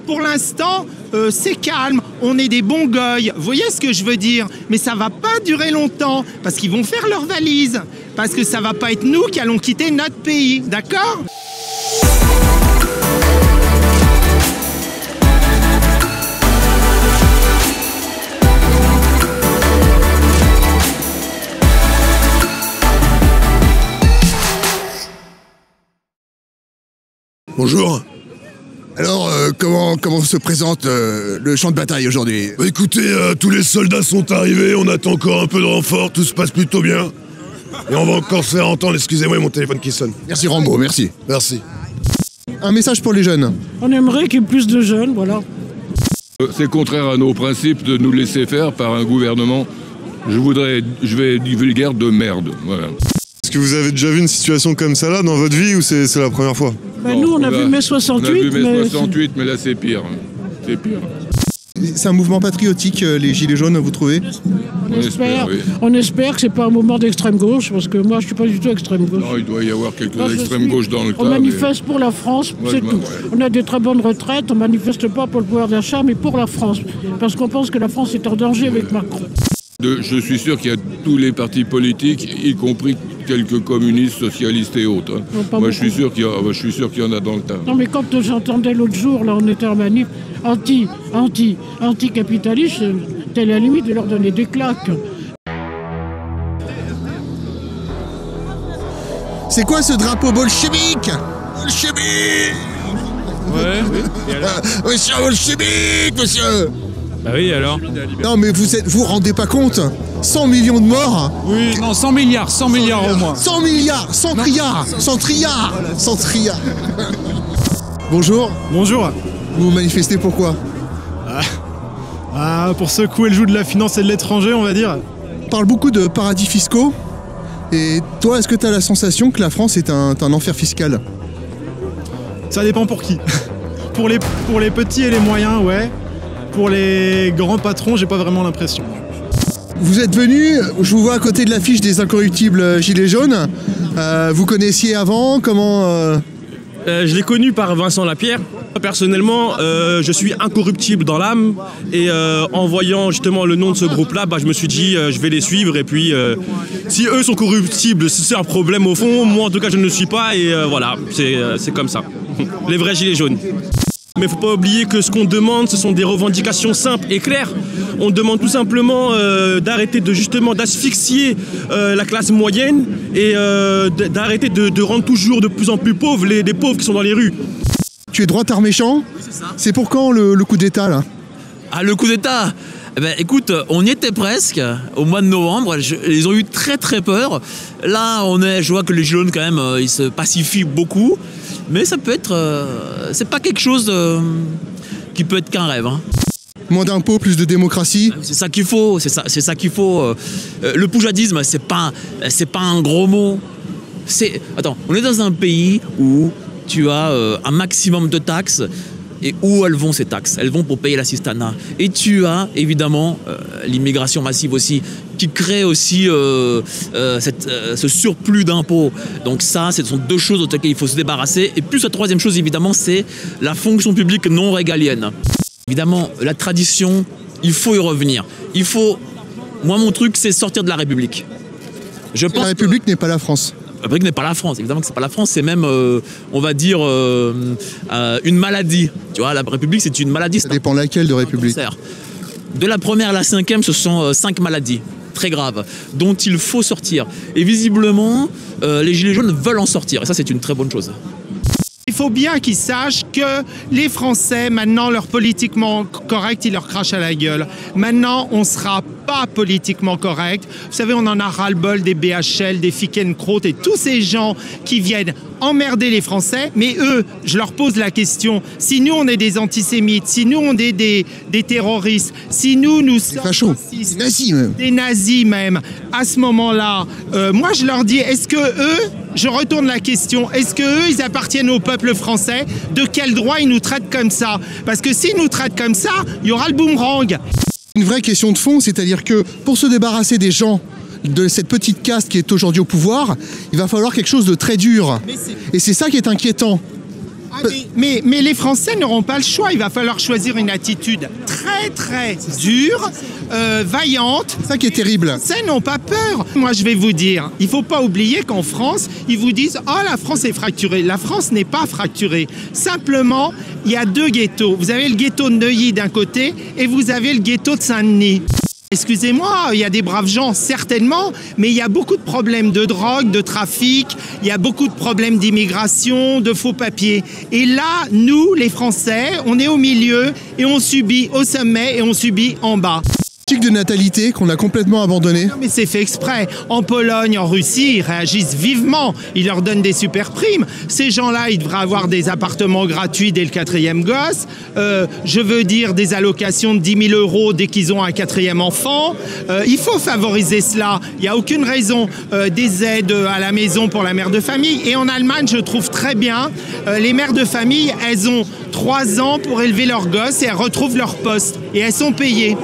Pour l'instant, c'est calme, on est des bons goys, vous voyez ce que je veux dire? Mais ça va pas durer longtemps, parce qu'ils vont faire leurs valises, parce que ça va pas être nous qui allons quitter notre pays, d'accord? Bonjour. Alors, comment se présente le champ de bataille aujourd'hui? Bah écoutez, tous les soldats sont arrivés, on attend encore un peu de renfort, tout se passe plutôt bien. Et on va encore se faire entendre, excusez-moi, il y a mon téléphone qui sonne. Merci Rambo, merci. Merci. Un message pour les jeunes. On aimerait qu'il y ait plus de jeunes, voilà. C'est contraire à nos principes de nous laisser faire par un gouvernement, je vais dire vulgaire, de merde, voilà. Est-ce que vous avez déjà vu une situation comme ça là dans votre vie ou c'est la première fois? Ben nous on a vu mai 68, on a vu mai 68, mais là c'est pire. C'est pire. C'est un mouvement patriotique, les Gilets jaunes, vous trouvez? On espère que c'est pas un mouvement d'extrême gauche, parce que moi je suis pas du tout extrême gauche. Non, il doit y avoir quelques extrêmes gauche dans le tas. On manifeste pour la France, c'est tout. Ouais. On a des très bonnes retraites, on manifeste pas pour le pouvoir d'achat, mais pour la France. Parce qu'on pense que la France est en danger avec Macron. Je suis sûr qu'il y a tous les partis politiques, y compris quelques communistes, socialistes et autres. Moi, je suis sûr qu'il y en a dans le tas. Non, mais quand j'entendais l'autre jour, là, on était en manif, anti-capitaliste, c'était à la limite de leur donner des claques. C'est quoi ce drapeau bolchevique? Bolchevique! Ouais, oui. Et alors monsieur bolchevique, monsieur! Bah oui, alors? Non, mais vous rendez pas compte? 100 millions de morts? Oui, non, 100 milliards au moins. 100 milliards, 100 triards, 100 triards, 100 triards. Bonjour. Bonjour. Vous manifestez pourquoi? Pour secouer le joug de la finance et de l'étranger, on va dire. On parle beaucoup de paradis fiscaux. Et toi, est-ce que tu as la sensation que la France est un enfer fiscal? Ça dépend pour qui. Pour les petits et les moyens, ouais. Pour les grands patrons, j'ai pas vraiment l'impression. Vous êtes venu, je vous vois à côté de l'affiche des incorruptibles Gilets jaunes. Vous connaissiez avant, comment Je l'ai connu par Vincent Lapierre. Personnellement, je suis incorruptible dans l'âme et en voyant justement le nom de ce groupe-là, je me suis dit je vais les suivre et puis si eux sont corruptibles, c'est un problème au fond. Moi en tout cas je ne le suis pas et voilà, c'est comme ça. Les vrais Gilets jaunes. Mais il ne faut pas oublier que ce qu'on demande, ce sont des revendications simples et claires. On demande tout simplement d'arrêter d'asphyxier la classe moyenne et d'arrêter de rendre toujours de plus en plus pauvres les pauvres qui sont dans les rues. Tu es droitard méchant? C'est pour quand le coup d'État là? Ah, le coup d'État? Eh ben, écoute, on y était presque au mois de novembre. Ils ont eu très très peur. Là, je vois que les Gilets jaunes quand même, ils se pacifient beaucoup. Mais ça peut être, c'est pas quelque chose qui peut être qu'un rêve. Hein. Moins d'impôts, plus de démocratie. C'est ça qu'il faut. C'est ça qu'il faut. Le poujadisme, c'est pas un gros mot. Attends, on est dans un pays où tu as un maximum de taxes. Et où elles vont ces taxes? Elles vont pour payer l'assistanat. Et tu as évidemment l'immigration massive aussi, qui crée aussi ce surplus d'impôts. Donc ça, ce sont deux choses auxquelles il faut se débarrasser. Et puis la troisième chose, évidemment, c'est la fonction publique non régalienne. Évidemment, la tradition, il faut y revenir. Moi, mon truc, c'est sortir de la République. La République n'est pas la France. La République n'est pas la France, évidemment que c'est pas la France, c'est même, on va dire, une maladie. Tu vois, la République, c'est une maladie. Ça dépend laquelle de République. De la première à la cinquième, ce sont 5 maladies très graves, dont il faut sortir. Et visiblement, les Gilets jaunes veulent en sortir, et ça, c'est une très bonne chose. Il faut bien qu'ils sachent que les Français, maintenant, leur politiquement correct, ils leur crachent à la gueule. Maintenant, on sera pas politiquement correct. Vous savez, on en a ras-le-bol des BHL, des Fickenkraut et tous ces gens qui viennent emmerder les Français. Mais eux, je leur pose la question, si nous, on est des antisémites, si nous, on est des terroristes, si nous sommes fachos, des nazis même. Des nazis même, à ce moment-là, moi, je leur dis, est-ce que eux, je retourne la question, est-ce que eux, ils appartiennent au peuple français? De quel droit ils nous traitent comme ça? Parce que s'ils nous traitent comme ça, il y aura le boomerang. Une vraie question de fond, c'est-à-dire que pour se débarrasser des gens de cette petite caste qui est aujourd'hui au pouvoir, il va falloir quelque chose de très dur. Et c'est ça qui est inquiétant. Mais les Français n'auront pas le choix. Il va falloir choisir une attitude très très dure, vaillante. C'est ça qui est terrible. Les Français n'ont pas peur. Moi, je vais vous dire, il ne faut pas oublier qu'en France, ils vous disent « Oh, la France est fracturée ». La France n'est pas fracturée. Simplement, il y a deux ghettos. Vous avez le ghetto de Neuilly d'un côté et vous avez le ghetto de Saint-Denis. Excusez-moi, il y a des braves gens, certainement, mais il y a beaucoup de problèmes de drogue, de trafic, il y a beaucoup de problèmes d'immigration, de faux papiers. Et là, nous, les Français, on est au milieu et on subit au sommet et on subit en bas. De natalité qu'on a complètement abandonné. Non, mais c'est fait exprès. En Pologne, en Russie, ils réagissent vivement. Ils leur donnent des super primes. Ces gens-là, ils devraient avoir des appartements gratuits dès le 4e gosse. Je veux dire des allocations de 10 000 € dès qu'ils ont un 4e enfant. Il faut favoriser cela. Il n'y a aucune raison. Des aides à la maison pour la mère de famille. Et en Allemagne, je trouve très bien, les mères de famille, elles ont 3 ans pour élever leurs gosses et elles retrouvent leur poste. Et elles sont payées.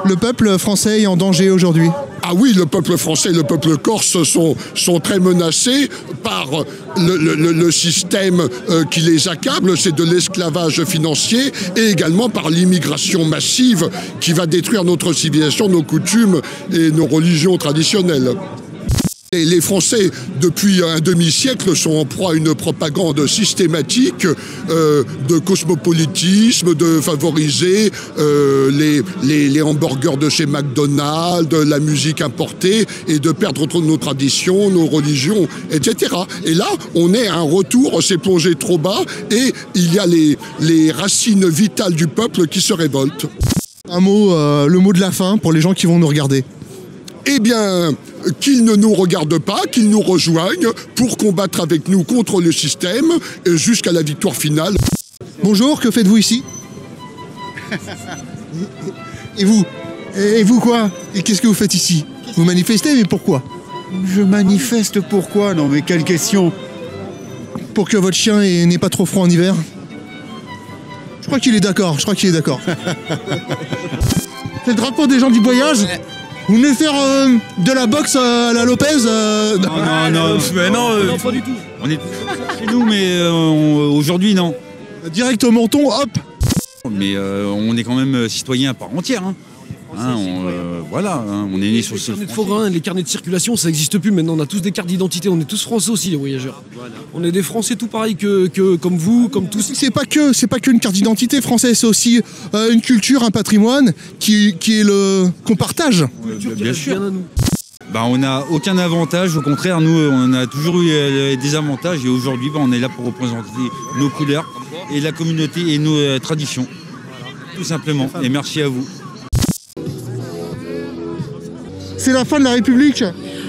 Le peuple français est en danger aujourd'hui. Ah oui, le peuple français et le peuple corse sont très menacés par le système qui les accable, c'est de l'esclavage financier, et également par l'immigration massive qui va détruire notre civilisation, nos coutumes et nos religions traditionnelles. Les Français, depuis un demi-siècle, sont en proie à une propagande systématique de cosmopolitisme, de favoriser les hamburgers de chez McDonald's, la musique importée, et de perdre nos traditions, nos religions, etc. Et là, on est à un retour, c'est plongé trop bas, et il y a les racines vitales du peuple qui se révoltent. Un mot, le mot de la fin pour les gens qui vont nous regarder. Eh bien, qu'ils ne nous regardent pas, qu'ils nous rejoignent pour combattre avec nous contre le système jusqu'à la victoire finale. Bonjour, que faites-vous ici? Et vous? Et vous quoi? Et qu'est-ce que vous faites ici? Vous manifestez, mais pourquoi? Je manifeste pourquoi? Non mais quelle question? Pour que votre chien n'ait pas trop froid en hiver? Je crois qu'il est d'accord, C'est le drapeau des gens du voyage? Vous venez faire de la boxe à la Lopez Non, pas du tout. On est chez nous, mais aujourd'hui, non. Direct au menton, hop. Mais on est quand même citoyen à part entière. Voilà, on est né sur ce... Les carnets de faux grains, les carnets de circulation, ça n'existe plus maintenant. On a tous des cartes d'identité, on est tous français aussi, les voyageurs. Voilà. On est des Français tout pareil que comme vous, comme tous. C'est pas que une carte d'identité française, c'est aussi une culture, un patrimoine qu'on partage. Bien sûr. On n'a aucun avantage, au contraire, nous on a toujours eu des avantages et aujourd'hui on est là pour représenter nos couleurs et la communauté et nos traditions. Tout simplement. Et merci à vous. C'est la fin de la République.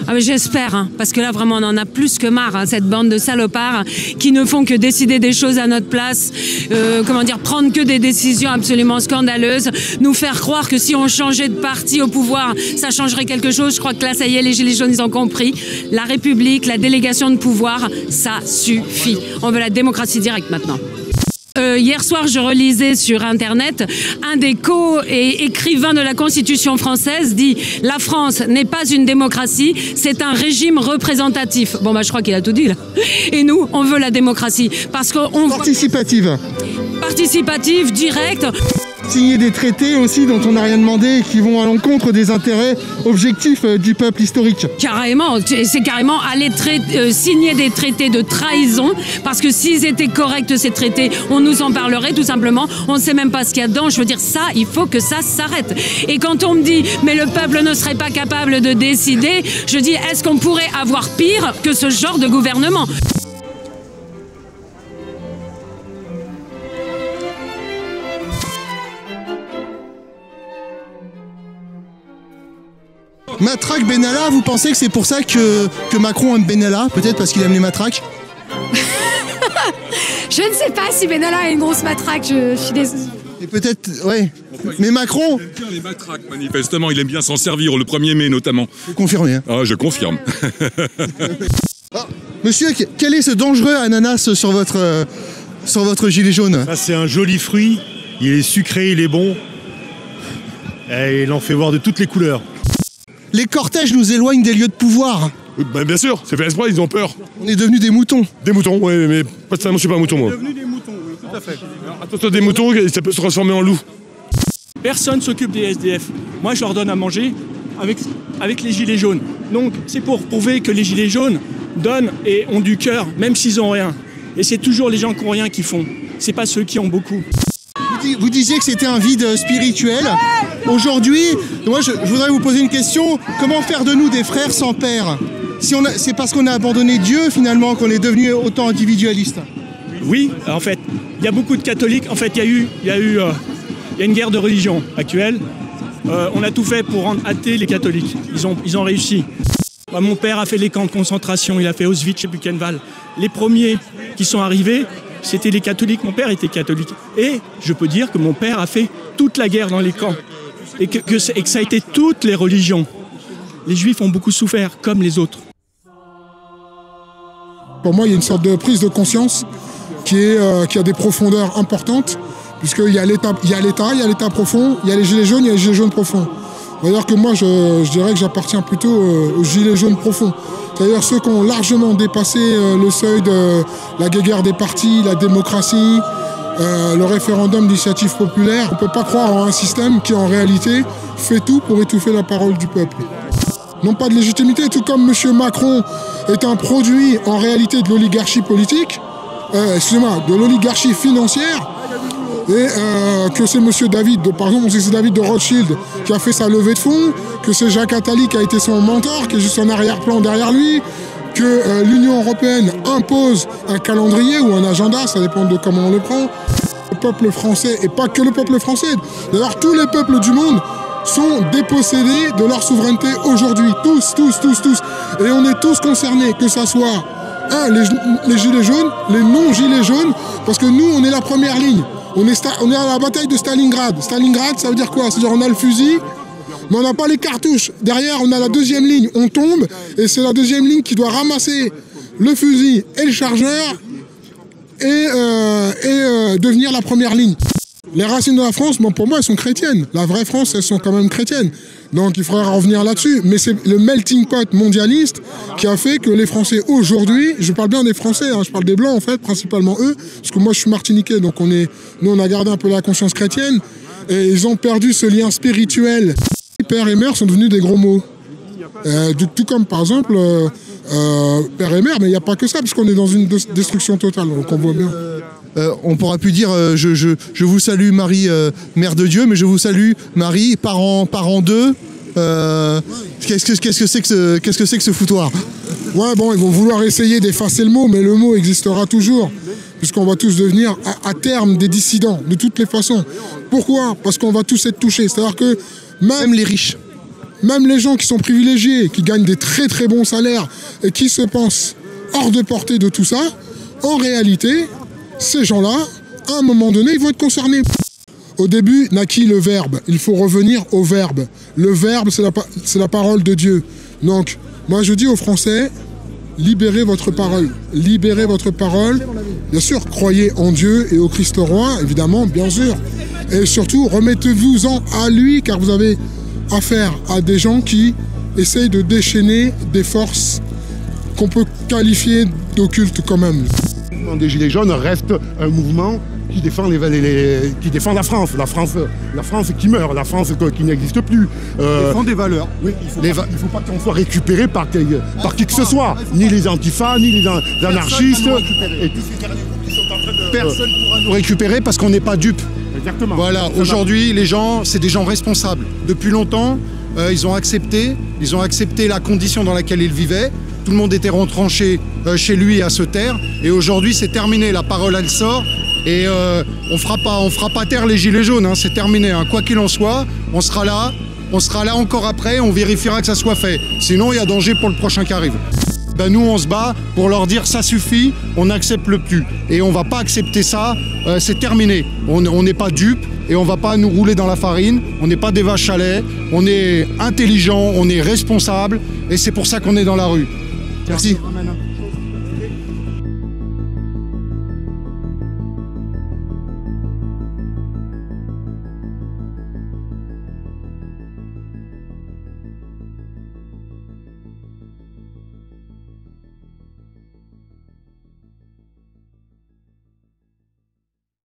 Ah mais j'espère, parce que là vraiment on en a plus que marre, cette bande de salopards qui ne font que décider des choses à notre place, prendre que des décisions absolument scandaleuses, nous faire croire que si on changeait de parti au pouvoir, ça changerait quelque chose. Je crois que là ça y est, les Gilets jaunes ils ont compris, la République, la délégation de pouvoir, ça suffit. On veut la démocratie directe maintenant. Hier soir, je relisais sur Internet, un des co-écrivains de la Constitution française dit « La France n'est pas une démocratie, c'est un régime représentatif ». Bon, je crois qu'il a tout dit, là. Et nous, on veut la démocratie. Parce qu'on... Participative. Participative, directe. Signer des traités aussi dont on n'a rien demandé et qui vont à l'encontre des intérêts objectifs du peuple historique. Carrément, c'est carrément aller signer des traités de trahison, parce que s'ils étaient corrects ces traités, on nous en parlerait tout simplement, on ne sait même pas ce qu'il y a dedans. Je veux dire, ça, il faut que ça s'arrête. Et quand on me dit, mais le peuple ne serait pas capable de décider, je dis, est-ce qu'on pourrait avoir pire que ce genre de gouvernement ? Matraque Benalla, vous pensez que c'est pour ça que Macron aime Benalla? Peut-être parce qu'il aime les matraques? Je ne sais pas si Benalla a une grosse matraque, je suis désolée. Et peut-être, ouais. Mais Macron... Il aime bien les matraques, manifestement, il aime bien s'en servir, le 1er mai notamment. Vous confirmez, hein? Ah, je confirme. Monsieur, quel est ce dangereux ananas sur votre gilet jaune? Ça, c'est un joli fruit, il est sucré, il est bon. Et il en fait voir de toutes les couleurs. Les cortèges nous éloignent des lieux de pouvoir. Bien sûr, c'est fait exprès, ils ont peur. On est devenus des moutons. Des moutons, oui, mais personnellement, je suis pas un mouton, moi. Devenus des moutons, oui, tout à fait. Alors, attention, des moutons, ça peut se transformer en loup. Personne s'occupe des SDF. Moi, je leur donne à manger avec les gilets jaunes. Donc, c'est pour prouver que les gilets jaunes donnent et ont du cœur, même s'ils n'ont rien. Et c'est toujours les gens qui n'ont rien qui font. C'est pas ceux qui ont beaucoup. Vous disiez que c'était un vide spirituel. Aujourd'hui, moi, je voudrais vous poser une question. Comment faire de nous des frères sans père? C'est parce qu'on a abandonné Dieu, finalement, qu'on est devenu autant individualiste. Oui, en fait, il y a beaucoup de catholiques. En fait, il y a une guerre de religion actuelle. On a tout fait pour rendre athées les catholiques. Ils ont réussi. Mon père a fait les camps de concentration, il a fait Auschwitz et Buchenwald. Les premiers qui sont arrivés, c'était les catholiques. Mon père était catholique. Et je peux dire que mon père a fait toute la guerre dans les camps. Et que ça a été toutes les religions. Les juifs ont beaucoup souffert, comme les autres. Pour moi, il y a une sorte de prise de conscience qui a des profondeurs importantes, puisqu'il y a l'État profond, il y a les gilets jaunes, il y a les gilets jaunes profonds. D'ailleurs que moi, je dirais que j'appartiens plutôt aux gilets jaunes profonds. C'est-à-dire ceux qui ont largement dépassé le seuil de la guéguerre des partis, la démocratie, le référendum d'initiative populaire. On ne peut pas croire en un système qui, en réalité, fait tout pour étouffer la parole du peuple. Non pas de légitimité, tout comme M. Macron est un produit, en réalité, de l'oligarchie politique, de l'oligarchie financière, et que c'est M. David, par exemple, c'est David de Rothschild qui a fait sa levée de fonds, que c'est Jacques Attali qui a été son mentor, qui est juste en arrière-plan derrière lui, que l'Union européenne impose un calendrier ou un agenda, ça dépend de comment on le prend. Le peuple français, et pas que le peuple français, d'ailleurs tous les peuples du monde sont dépossédés de leur souveraineté aujourd'hui, tous. Et on est tous concernés, que ça soit les gilets jaunes, les non-gilets jaunes, parce que nous, on est la première ligne. On est à la bataille de Stalingrad. Stalingrad, ça veut dire quoi? C'est-à-dire on a le fusil, mais on n'a pas les cartouches. Derrière, on a la deuxième ligne. On tombe, et c'est la deuxième ligne qui doit ramasser le fusil et le chargeur et devenir la première ligne. Les racines de la France, bon, pour moi, elles sont chrétiennes. La vraie France, elles sont quand même chrétiennes. Donc il faudra revenir là-dessus. Mais c'est le melting pot mondialiste qui a fait que les Français aujourd'hui, je parle bien des Français, je parle des Blancs en fait, principalement eux, parce que moi je suis martiniquais, donc nous on a gardé un peu la conscience chrétienne, et ils ont perdu ce lien spirituel. Père et mère sont devenus des gros mots. Tout comme par exemple père et mère, mais il n'y a pas que ça, puisqu'on est dans une destruction totale, donc on voit bien. On pourra plus dire je vous salue Marie, Mère de Dieu, mais je vous salue Marie, parent d'eux. Qu'est-ce que c'est que ce foutoir? Ouais, bon, ils vont vouloir essayer d'effacer le mot, mais le mot existera toujours, puisqu'on va tous devenir à terme des dissidents, de toutes les façons. Pourquoi? Parce qu'on va tous être touchés. C'est-à-dire que même les riches, même les gens qui sont privilégiés, qui gagnent des très très bons salaires et qui se pensent hors de portée de tout ça, en réalité, ces gens-là, à un moment donné, ils vont être concernés. Au début naquit le verbe. Il faut revenir au verbe. Le verbe, c'est la parole de Dieu. Donc, moi je dis aux Français, libérez votre parole. Libérez votre parole. Bien sûr, croyez en Dieu et au Christ roi, évidemment, bien sûr. Et surtout, remettez-vous-en à lui, car vous avez affaire à des gens qui essayent de déchaîner des forces qu'on peut qualifier d'occultes quand même. Le mouvement des Gilets jaunes reste un mouvement qui défend, qui défend la France qui meurt, la France qui n'existe plus. Défend des valeurs. Oui, il ne faut pas qu'on soit récupéré par qui que ce soit, ni les antifas, ni les anarchistes. Personne ne pourra nous récupérer parce qu'on n'est pas dupes. Exactement. Voilà, aujourd'hui, les gens, c'est des gens responsables. Depuis longtemps, ils ont accepté la condition dans laquelle ils vivaient. Tout le monde était retranché chez lui à se taire. Et aujourd'hui, c'est terminé. La parole, elle sort. Et on fera pas taire les gilets jaunes. C'est terminé. Quoi qu'il en soit, on sera là encore après. On vérifiera que ça soit fait. Sinon, il y a danger pour le prochain qui arrive. Nous, on se bat pour leur dire ça suffit, on n'accepte le plus. Et on ne va pas accepter ça, c'est terminé. On n'est pas dupes et on ne va pas nous rouler dans la farine. On n'est pas des vaches à lait, on est intelligent, on est responsable et c'est pour ça qu'on est dans la rue. Merci.